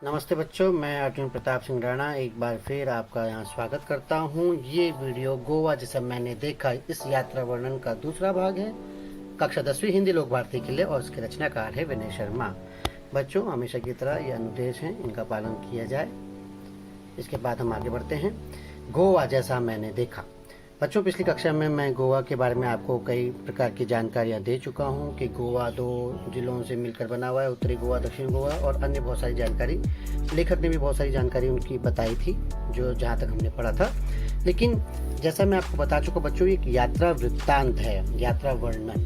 नमस्ते बच्चों, मैं अर्जुन प्रताप सिंह राणा एक बार फिर आपका यहाँ स्वागत करता हूँ। ये वीडियो गोवा जैसा मैंने देखा इस यात्रा वर्णन का दूसरा भाग है। कक्षा 10वीं हिंदी लोक भारती के लिए और इसके रचनाकार है विनय शर्मा। बच्चों, हमेशा की तरह ये अनुदेश हैं, इनका पालन किया जाए। इसके बाद हम आगे बढ़ते हैं। गोवा जैसा मैंने देखा। बच्चों, पिछली कक्षा में मैं गोवा के बारे में आपको कई प्रकार की जानकारियाँ दे चुका हूँ कि गोवा 2 जिलों से मिलकर बना हुआ है, उत्तरी गोवा, दक्षिण गोवा, और अन्य बहुत सारी जानकारी। लेखक ने भी बहुत सारी जानकारी उनकी बताई थी जो जहाँ तक हमने पढ़ा था। लेकिन जैसा मैं आपको बता चुका बच्चों, एक यात्रा वृत्तांत है, यात्रा वर्णन।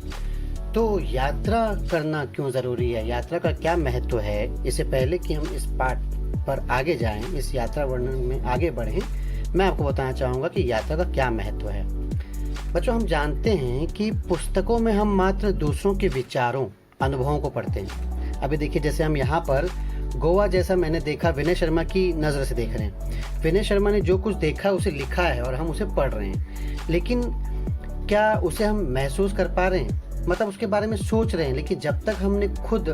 तो यात्रा करना क्यों ज़रूरी है, यात्रा का क्या महत्व है, इससे पहले कि हम इस पाठ पर आगे जाएं, इस यात्रा वर्णन में आगे बढ़ें, मैं आपको बताना चाहूँगा कि यात्रा का क्या महत्व है। बच्चों, हम जानते हैं कि पुस्तकों में हम मात्र दूसरों के विचारों, अनुभवों को पढ़ते हैं। अभी देखिए, जैसे हम यहाँ पर गोवा जैसा मैंने देखा विनय शर्मा की नज़र से देख रहे हैं। विनय शर्मा ने जो कुछ देखा उसे लिखा है और हम उसे पढ़ रहे हैं, लेकिन क्या उसे हम महसूस कर पा रहे हैं, मतलब उसके बारे में सोच रहे हैं। लेकिन जब तक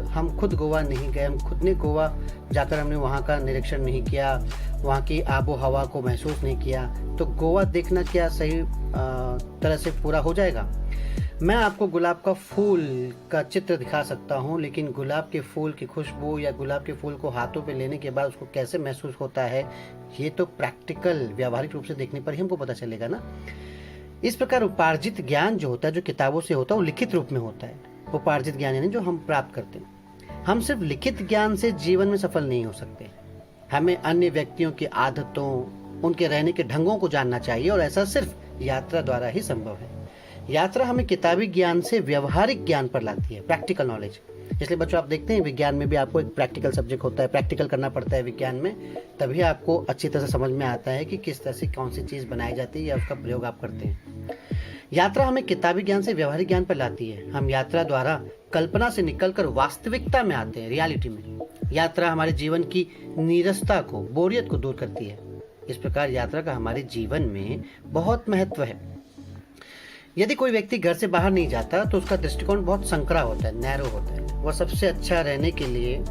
हम खुद गोवा नहीं गए, हम खुद ने गोवा जाकर हमने वहाँ का निरीक्षण नहीं किया, वहाँ की आबो हवा को महसूस नहीं किया, तो गोवा देखना क्या सही तरह से पूरा हो जाएगा। मैं आपको गुलाब का फूल का चित्र दिखा सकता हूँ, लेकिन गुलाब के फूल की खुशबू या गुलाब के फूल को हाथों पे लेने के बाद उसको कैसे महसूस होता है, ये तो प्रैक्टिकल व्यावहारिक रूप से देखने पर ही हमको पता चलेगा ना। इस प्रकार उपार्जित ज्ञान जो होता है, जो किताबों से होता है, वो लिखित रूप में होता है। उपार्जित ज्ञान यानी जो हम प्राप्त करते हैं। हम सिर्फ लिखित ज्ञान से जीवन में सफल नहीं हो सकते। हमें अन्य व्यक्तियों की आदतों, उनके रहने के ढंगों को जानना चाहिए, और ऐसा सिर्फ यात्रा द्वारा ही संभव है। यात्रा हमें किताबी ज्ञान से व्यवहारिक ज्ञान पर लाती है, प्रैक्टिकल नॉलेज। इसलिए बच्चों, आप देखते हैं विज्ञान में भी आपको एक प्रैक्टिकल सब्जेक्ट होता है, प्रैक्टिकल करना पड़ता है विज्ञान में, तभी आपको अच्छी तरह से समझ में आता है कि किस तरह से कौन सी चीज़ बनाई जाती है या उसका प्रयोग आप करते हैं। यात्रा हमें किताबी ज्ञान से व्यवहारिक ज्ञान पर लाती है। हम यात्रा द्वारा कल्पना से निकलकर वास्तविकता में आते हैं, रियलिटी में। यात्रा हमारे जीवन की नीरसता को, बोरियत को दूर करती है। इस प्रकार यात्रा का हमारे जीवन में बहुत महत्व है। यदि कोई व्यक्ति घर से बाहर नहीं जाता तो उसका दृष्टिकोण बहुत संकरा होता है, नैरो होता है। वह सबसे अच्छा रहने के लिए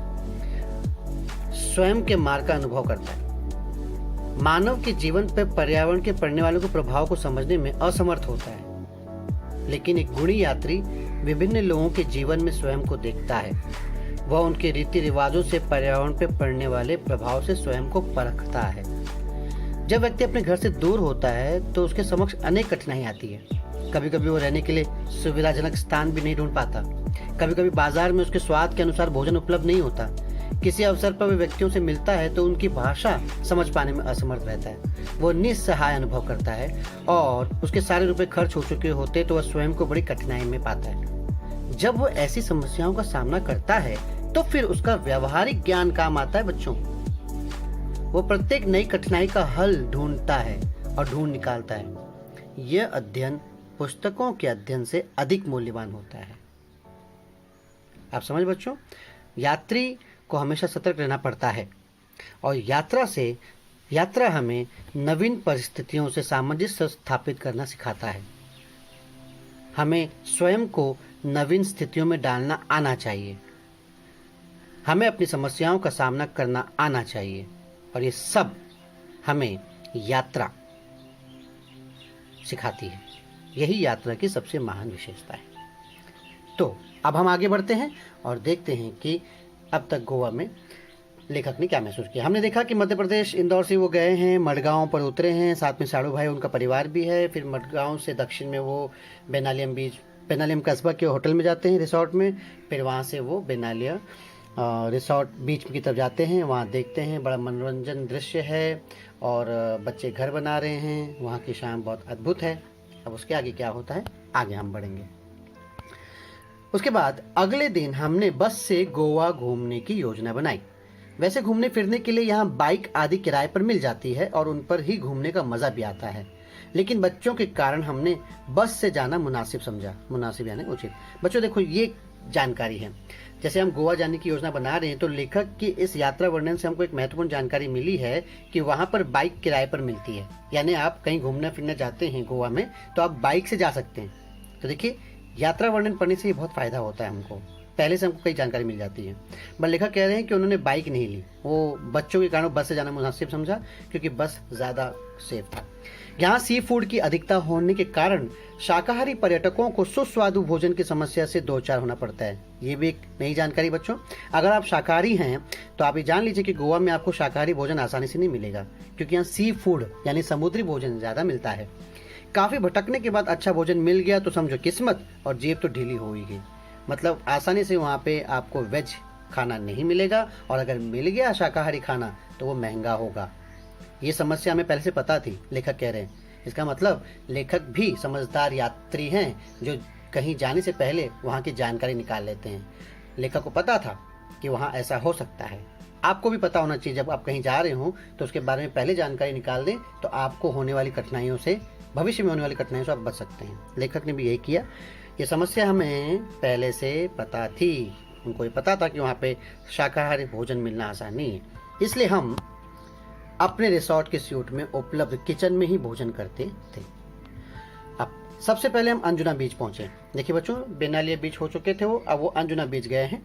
स्वयं के मार्ग का अनुभव करता है। मानव के जीवन पर पर्यावरण के पड़ने वालों के प्रभाव को समझने में असमर्थ होता है। लेकिन एक गुणी यात्री विभिन्न लोगों के जीवन में स्वयं को देखता है। वह उनके रीति रिवाजों से, पर्यावरण पर पड़ने वाले प्रभाव से स्वयं को परखता है। जब व्यक्ति अपने घर से दूर होता है तो उसके समक्ष अनेक कठिनाई आती है। कभी कभी वो रहने के लिए सुविधाजनक स्थान भी नहीं ढूंढ पाता। कभी कभी बाजार में उसके स्वाद के अनुसार भोजन उपलब्ध नहीं होता। किसी अवसर पर वह व्यक्तियों से मिलता है तो उनकी भाषा समझ पाने में असमर्थ रहता है। वो निस्सहाय अनुभव करता है, और उसके सारे रुपए खर्च हो चुके होते तो वह स्वयं को बड़ी कठिनाई में पाता है। जब वो ऐसी समस्याओं का सामना करता है तो फिर उसका व्यवहारिक ज्ञान काम आता है बच्चों। वो प्रत्येक नई कठिनाई का हल ढूंढता है और ढूंढ निकालता है। यह अध्ययन पुस्तकों के अध्ययन से अधिक मूल्यवान होता है। आप समझ बच्चों, यात्री को हमेशा सतर्क रहना पड़ता है, और यात्रा हमें नवीन परिस्थितियों से सामंजस्य स्थापित करना सिखाता है। हमें स्वयं को नवीन स्थितियों में डालना आना चाहिए। हमें अपनी समस्याओं का सामना करना आना चाहिए, और ये सब हमें यात्रा सिखाती है। यही यात्रा की सबसे महान विशेषता है। तो अब हम आगे बढ़ते हैं और देखते हैं कि अब तक गोवा में लेखक ने क्या महसूस किया। हमने देखा कि मध्य प्रदेश इंदौर से वो गए हैं, मडगांव पर उतरे हैं, साथ में साड़ू भाई उनका परिवार भी है। फिर मडगांव से दक्षिण में वो बेनालियम कस्बा के होटल में जाते हैं, रिसोर्ट में। फिर वहाँ से वो बेनालिया रिसोर्ट बीच की तरफ जाते हैं। वहाँ देखते हैं बड़ा मनोरंजन दृश्य है, और बच्चे घर बना रहे हैं। वहाँ की शाम बहुत अद्भुत है। अब उसके आगे क्या होता है, आगे हम बढ़ेंगे। उसके बाद अगले दिन हमने बस से गोवा घूमने की योजना बनाई। वैसे घूमने फिरने के लिए यहाँ बाइक आदि किराए पर मिल जाती है, और उन पर ही घूमने का मजा भी आता है। लेकिन बच्चों के कारण हमने बस से जाना मुनासिब समझा। मुनासिब यानी उचित। बच्चों देखो, ये जानकारी है। जैसे हम गोवा जाने की योजना बना रहे हैं, तो लेखक की इस यात्रा वर्णन से हमको एक महत्वपूर्ण जानकारी मिली है कि वहाँ पर बाइक किराए पर मिलती है। यानी आप कहीं घूमने फिरने जाते हैं गोवा में, तो आप बाइक से जा सकते हैं। तो देखिए, यात्रा वर्णन पढ़ने से ये बहुत फायदा होता है हमको। पहले से हमको कई जानकारी मिल जाती है। बट लेखक कह रहे हैं कि उन्होंने बाइक नहीं ली, वो बच्चों के कारण बस से जाना मुनासिब समझा क्योंकि बस ज़्यादा सेफ था। यहाँ सी फूड की अधिकता होने के कारण शाकाहारी पर्यटकों को सुस्वादु भोजन की समस्या से दो चार होना पड़ता है। ये भी एक नई जानकारी बच्चों। अगर आप शाकाहारी हैं तो आप ये जान लीजिए कि गोवा में आपको शाकाहारी भोजन आसानी से नहीं मिलेगा क्योंकि यहाँ सी फूड यानी समुद्री भोजन ज़्यादा मिलता है। काफ़ी भटकने के बाद अच्छा भोजन मिल गया तो समझो किस्मत, और जेब तो ढीली हो ही गई। मतलब आसानी से वहाँ पे आपको वेज खाना नहीं मिलेगा, और अगर मिल गया शाकाहारी खाना तो वो महंगा होगा। ये समस्या हमें पहले से पता थी, लेखक कह रहे हैं। इसका मतलब लेखक भी समझदार यात्री हैं जो कहीं जाने से पहले वहाँ की जानकारी निकाल लेते हैं। लेखक को पता था कि वहाँ ऐसा हो सकता है। आपको भी पता होना चाहिए, जब आप कहीं जा रहे हो तो उसके बारे में पहले जानकारी निकाल दें तो आपको होने वाली कठिनाइयों से, भविष्य में होने वाली कठिनाइयों से आप बच सकते हैं। लेखक ने भी यही किया। ये समस्या हमें पहले से पता थी, उनको ये पता था कि वहाँ पे शाकाहारी भोजन मिलना आसान नहीं है, इसलिए हम अपने रिसोर्ट के स्यूट में उपलब्ध किचन में ही भोजन करते थे। अब सबसे पहले हम अंजुना बीच पहुंचे। देखिए बच्चों, बेनालिया बीच हो चुके थे वो, अब वो अंजुना बीच गए हैं।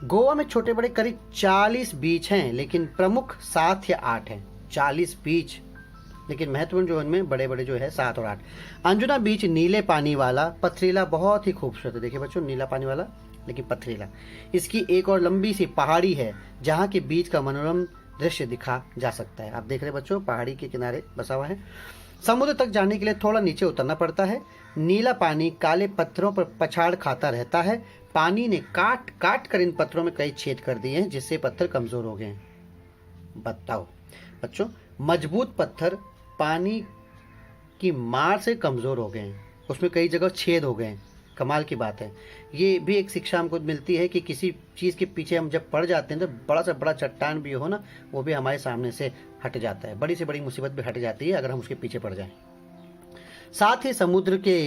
गोवा में छोटे बड़े करीब 40 बीच हैं, लेकिन प्रमुख 7 या 8 हैं। 40 बीच, लेकिन महत्वपूर्ण जो इनमें बड़े बड़े जो है 7 और 8। अंजुना बीच नीले पानी वाला, पथरीला, बहुत ही खूबसूरत है। देखिए बच्चों, नीला पानी वाला लेकिन पथरीला। इसकी एक और लंबी सी पहाड़ी है जहाँ के बीच का मनोरम दृश्य दिखा जा सकता है। आप देख रहे बच्चों, पहाड़ी के किनारे बसा हुआ है। समुद्र तक जाने के लिए थोड़ा नीचे उतरना पड़ता है। नीला पानी काले पत्थरों पर पछाड़ खाता रहता है। पानी ने काट काट कर इन पत्थरों में कई छेद कर दिए हैं, जिससे पत्थर कमजोर हो गए हैं। बताओ बच्चों, मजबूत पत्थर पानी की मार से कमजोर हो गए हैं, उसमें कई जगह छेद हो गए हैं। कमाल की बात है। ये भी एक शिक्षा हमको मिलती है कि किसी चीज़ के पीछे हम जब पड़ जाते हैं तो बड़ा से बड़ा चट्टान भी हो ना, वो भी हमारे सामने से हट जाता है। बड़ी से बड़ी मुसीबत भी हट जाती है अगर हम उसके पीछे पड़ जाएं। साथ ही समुद्र के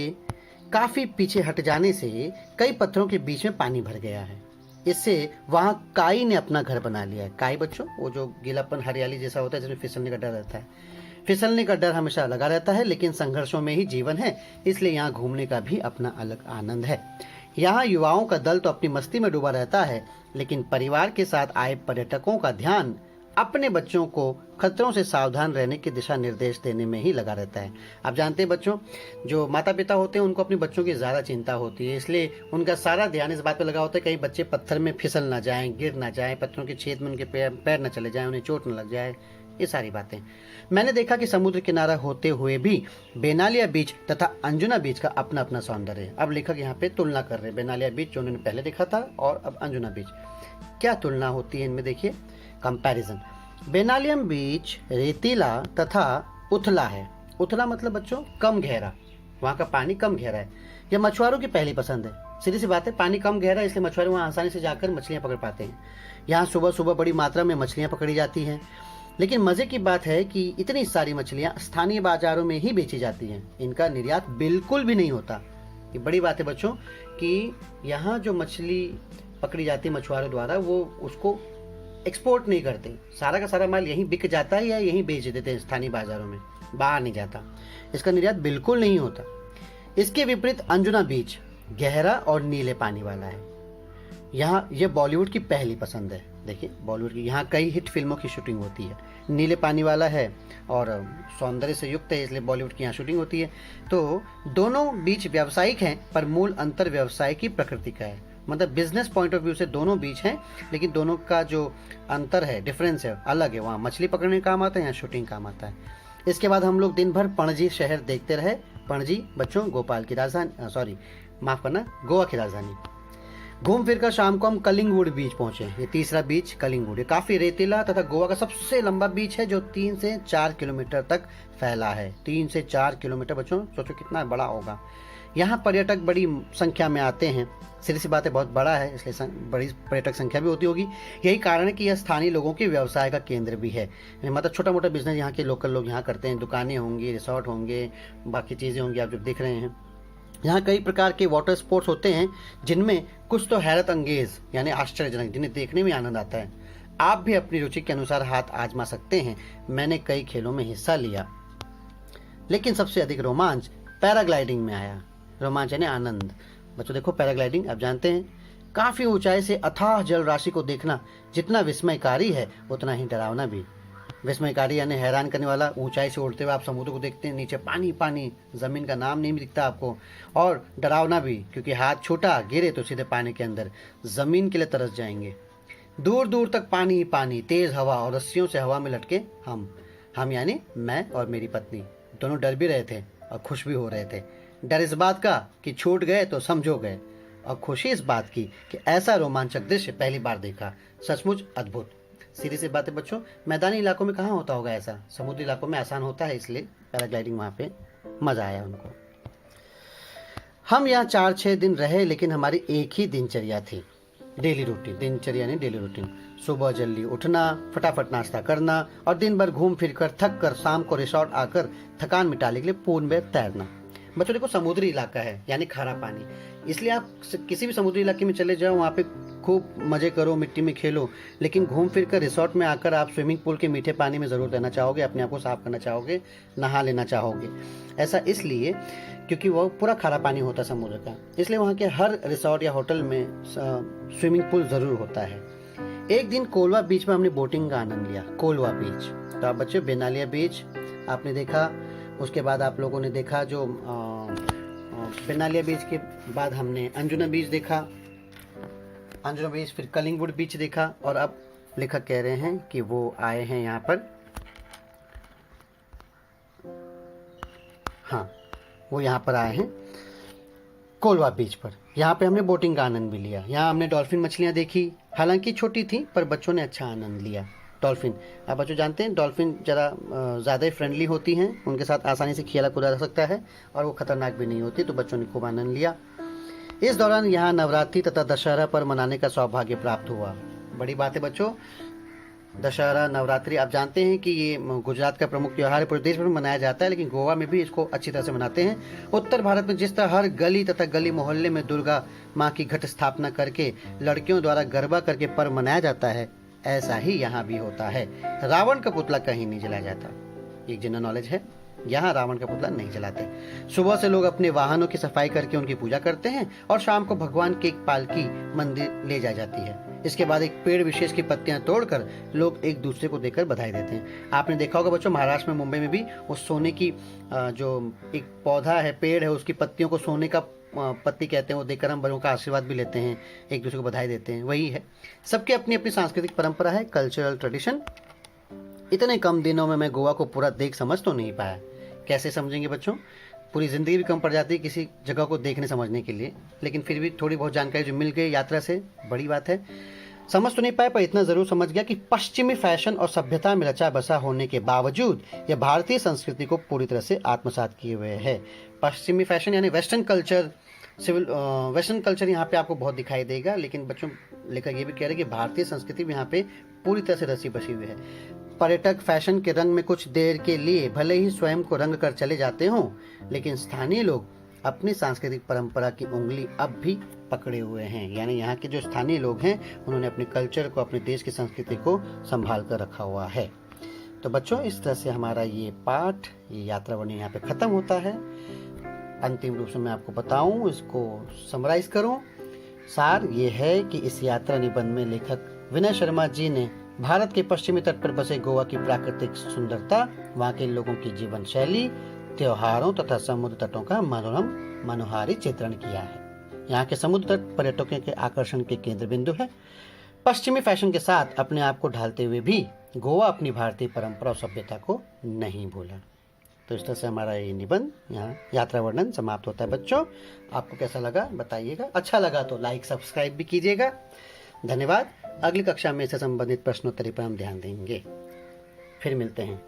काफ़ी पीछे हट जाने से कई पत्थरों के बीच में पानी भर गया है। इससे वहाँ काई ने अपना घर बना लिया है। काई बच्चों, वो जो गीलापन हरियाली जैसा होता है जिसमें फिसलने का डर रहता है। फिसलने का डर हमेशा लगा रहता है, लेकिन संघर्षों में ही जीवन है, इसलिए यहाँ घूमने का भी अपना अलग आनंद है। यहाँ युवाओं का दल तो अपनी मस्ती में डूबा रहता है, लेकिन परिवार के साथ आए पर्यटकों का ध्यान अपने बच्चों को खतरों से सावधान रहने के दिशा निर्देश देने में ही लगा रहता है। आप जानते हैं बच्चों, जो माता पिता होते हैं उनको अपने बच्चों की ज़्यादा चिंता होती है, इसलिए उनका सारा ध्यान इस बात पर लगा होता है कहीं बच्चे पत्थर में फिसल ना जाएं, गिर ना जाएं, पत्थरों के छेद में उनके पैर न चले जाएं, उन्हें चोट न लग जाए। ये सारी बातें मैंने देखा कि समुद्र किनारा होते हुए भी बेनालिया बीच तथा अंजुना बीच का अपना अपना सौंदर्य है। अब लेखक यहाँ पे तुलना कर रहे हैं, बेनालिया बीच जो उन्होंने पहले देखा था और अब अंजुना बीच। क्या तुलना होती है इनमें, देखिए कंपैरिजन। बेनालियम बीच रेतीला तथा उथला है। उथला मतलब बच्चों कम गहरा, वहाँ का पानी कम गहरा है। यह मछुआरों की पहली पसंद है। सीधी सी बात है, पानी कम गहरा है इसलिए मछुआरे वहाँ आसानी से जाकर मछलियाँ पकड़ पाते हैं। यहाँ सुबह सुबह बड़ी मात्रा में मछलियाँ पकड़ी जाती हैं, लेकिन मज़े की बात है कि इतनी सारी मछलियाँ स्थानीय बाजारों में ही बेची जाती हैं। इनका निर्यात बिल्कुल भी नहीं होता। ये बड़ी बात है बच्चों कि यहाँ जो मछली पकड़ी जाती है मछुआरों द्वारा, वो उसको एक्सपोर्ट नहीं करते। सारा का सारा माल यहीं बिक जाता है या यहीं बेच देते हैं स्थानीय बाजारों में, बाहर नहीं जाता। इसका निर्यात बिल्कुल नहीं होता। इसके विपरीत अंजुना बीच गहरा और नीले पानी वाला है। यहाँ यह बॉलीवुड की पहली पसंद है। देखिए बॉलीवुड की यहाँ कई हिट फिल्मों की शूटिंग होती है। नीले पानी वाला है और सौंदर्य से युक्त है, इसलिए बॉलीवुड की यहाँ शूटिंग होती है। तो दोनों बीच व्यावसायिक हैं, पर मूल अंतर व्यवसाय की प्रकृति का है। मतलब बिजनेस पॉइंट ऑफ व्यू से दोनों बीच हैं, लेकिन दोनों का जो अंतर है, डिफरेंस है, अलग है। वहाँ मछली पकड़ने का काम आता है, यहाँ शूटिंग काम आता है। इसके बाद हम लोग दिन भर पणजी शहर देखते रहे। पणजी बच्चों गोपाल की राजधानी, माफ करना, गोवा की राजधानी। घूम फिर कर शाम को हम कलिंगवुड बीच पहुंचे। ये तीसरा बीच कलिंगवुड, ये काफ़ी रेतीला तथा गोवा का सबसे लंबा बीच है जो 3 से 4 किलोमीटर तक फैला है। 3 से 4 किलोमीटर बच्चों, सोचो कितना बड़ा होगा। यहाँ पर्यटक बड़ी संख्या में आते हैं। सीधी सी बात है, बहुत बड़ा है इसलिए बड़ी पर्यटक संख्या भी होती होगी। यही कारण है कि यह स्थानीय लोगों के व्यवसाय का केंद्र भी है। मतलब छोटा मोटा बिजनेस यहाँ के लोकल लोग यहाँ करते हैं। दुकानें होंगी, रिसोर्ट होंगे, बाकी चीज़ें होंगी आप जो देख रहे हैं। यहाँ कई प्रकार के वाटर स्पोर्ट्स होते हैं, जिनमें कुछ तो हैरत अंगेज यानी आश्चर्यजनक, जिन्हें देखने में आनंद आता है। आप भी अपनी रुचि के अनुसार हाथ आजमा सकते हैं। मैंने कई खेलों में हिस्सा लिया, लेकिन सबसे अधिक रोमांच पैराग्लाइडिंग में आया। रोमांच यानी आनंद। बच्चों देखो, पैराग्लाइडिंग आप जानते हैं काफी ऊंचाई से अथाह जल राशि को देखना जितना विस्मयकारी है उतना ही डरावना भी। विस्मयकारी यानी हैरान करने वाला, ऊंचाई से उड़ते हुए आप समुद्र को देखते हैं, नीचे पानी पानी, जमीन का नाम नहीं दिखता आपको। और डरावना भी क्योंकि हाथ छोटा, गिरे तो सीधे पानी के अंदर जमीन के लिए तरस जाएंगे। दूर दूर तक पानी ही पानी, तेज हवा और रस्सियों से हवा में लटके हम यानी मैं और मेरी पत्नी दोनों डर भी रहे थे और खुश भी हो रहे थे। डर इस बात का कि छूट गए तो समझो गए, और खुशी इस बात की कि ऐसा रोमांचक दृश्य पहली बार देखा। सचमुच अद्भुत। सीधी सी बात है बच्चों, मैदानी इलाकों में कहाँ होता होगा ऐसा, समुद्री इलाकों में आसान होता है, इसलिए पैराग्लाइडिंग वहाँ पे मजा आया उनको। हम यहाँ 4-6 दिन रहे, लेकिन हमारी एक ही दिनचर्या थी, डेली रूटीन। दिनचर्या नहीं, डेली रूटीन। सुबह जल्दी उठना, फटाफट नाश्ता करना और दिन भर घूम फिर कर थक कर शाम को रिसोर्ट आकर थकान मिटाने के लिए पूल में तैरना। बच्चों देखो, समुद्री इलाका है यानी खारा पानी, इसलिए आप किसी भी समुद्री इलाके में चले जाओ, वहाँ पे खूब मजे करो, मिट्टी में खेलो, लेकिन घूम फिर कर रिसोर्ट में आकर आप स्विमिंग पूल के मीठे पानी में ज़रूर रहना चाहोगे, अपने आप को साफ करना चाहोगे, नहा लेना चाहोगे। ऐसा इसलिए क्योंकि वो पूरा खारा पानी होता है समुद्र का, इसलिए वहाँ के हर रिसोर्ट या होटल में स्विमिंग पूल ज़रूर होता है। एक दिन कोलवा बीच में हमने बोटिंग का आनंद लिया। कोलवा बीच तो आप बच्चे बेनालिया बीच आपने देखा, उसके बाद आप लोगों ने देखा जो बेनालिया बीच के बाद हमने अंजुना बीच देखा, अंजुना बीच, फिर कलिंगवुड बीच देखा, और अब लेखक कह रहे हैं कि वो आए हैं यहाँ पर, हाँ वो यहाँ पर आए हैं कोलवा बीच पर। यहाँ पे हमने बोटिंग का आनंद भी लिया। यहाँ हमने डॉल्फिन मछलियाँ देखी, हालांकि छोटी थी पर बच्चों ने अच्छा आनंद लिया। डॉल्फिन, आप बच्चों जानते हैं डॉल्फिन ज़रा ज़्यादा ही फ्रेंडली होती हैं, उनके साथ आसानी से खेला कूदा जा सकता है और वो खतरनाक भी नहीं होती, तो बच्चों ने खूब आनंद लिया। इस दौरान यहाँ नवरात्रि तथा दशहरा पर मनाने का सौभाग्य प्राप्त हुआ। बड़ी बात है बच्चों, दशहरा नवरात्रि आप जानते हैं कि ये गुजरात का प्रमुख त्यौहार है, पूरे देश भर में मनाया जाता है, लेकिन गोवा में भी इसको अच्छी तरह से मनाते हैं। उत्तर भारत में जिस तरह हर गली तथा गली मोहल्ले में दुर्गा माँ की घट स्थापना करके लड़कियों द्वारा गरबा करके पर्व मनाया जाता है, ऐसा ही यहाँ भी होता है। रावण का पुतला कहीं नहीं जलाया जाता, एक जनरल नॉलेज है, यहाँ रावण का पुतला नहीं जलाते। सुबह से लोग अपने वाहनों की सफाई करके उनकी पूजा करते हैं और शाम को भगवान की एक पालकी मंदिर ले जा जाती है। इसके बाद एक पेड़ विशेष की पत्तियां तोड़कर लोग एक दूसरे को देकर बधाई देते हैं। आपने देखा होगा बच्चों, महाराष्ट्र में, मुंबई में भी वो सोने की जो एक पौधा है, पेड़ है, उसकी पत्तियों को सोने का पत्ती कहते हैं, वो देकर हम बड़ों का आशीर्वाद भी लेते हैं, एक दूसरे को बधाई देते हैं। वही है, सबकी अपनी अपनी सांस्कृतिक परंपरा है, कल्चरल ट्रेडिशन। इतने कम दिनों में मैं गोवा को पूरा देख समझ तो नहीं पाया। कैसे समझेंगे बच्चों, पूरी ज़िंदगी भी कम पड़ जाती है किसी जगह को देखने समझने के लिए, लेकिन फिर भी थोड़ी बहुत जानकारी जो मिल गई यात्रा से, बड़ी बात है। समझ तो नहीं पाए पर इतना ज़रूर समझ गया कि पश्चिमी फैशन और सभ्यता में रचा बसा होने के बावजूद यह भारतीय संस्कृति को पूरी तरह से आत्मसात किए हुए है। पश्चिमी फैशन यानी वेस्टर्न कल्चर, वेस्टर्न कल्चर यहाँ पे आपको बहुत दिखाई देगा, लेकिन बच्चों लेकर ये भी कह रहे हैं कि भारतीय संस्कृति भी यहाँ पे पूरी तरह से रसी बसी हुई है। पर्यटक फैशन के रंग में कुछ देर के लिए भले ही स्वयं को रंग कर चले जाते हों, लेकिन स्थानीय लोग अपनी सांस्कृतिक परंपरा की उंगली अब भी पकड़े हुए हैं। यानी यहाँ के जो स्थानीय लोग हैं उन्होंने अपने कल्चर को, अपने देश की संस्कृति को संभाल कर रखा हुआ है। तो बच्चों इस तरह से हमारा ये पाठ, ये यात्रा वर्णन यहाँ पे खत्म होता है। अंतिम रूप से मैं आपको बताऊं, इसको समराइज करूं, सार ये है कि इस यात्रा निबंध में लेखक विनय शर्मा जी ने भारत के पश्चिमी तट पर बसे गोवा की प्राकृतिक सुंदरता, वहाँ के लोगों की जीवन शैली, त्योहारों तथा समुद्र तटों का मनोहारी चित्रण किया है। यहाँ के समुद्र तट पर्यटकों के आकर्षण के केंद्र बिंदु है। पश्चिमी फैशन के साथ अपने आप को ढालते हुए भी गोवा अपनी भारतीय परंपरा और सभ्यता को नहीं भूला। तो इस तरह से हमारा ये निबंध, यहाँ यात्रा वर्णन समाप्त होता है। बच्चों आपको कैसा लगा बताइएगा, अच्छा लगा तो लाइक सब्सक्राइब भी कीजिएगा। धन्यवाद। अगली कक्षा में इससे संबंधित प्रश्नोत्तरी पर हम ध्यान देंगे। फिर मिलते हैं।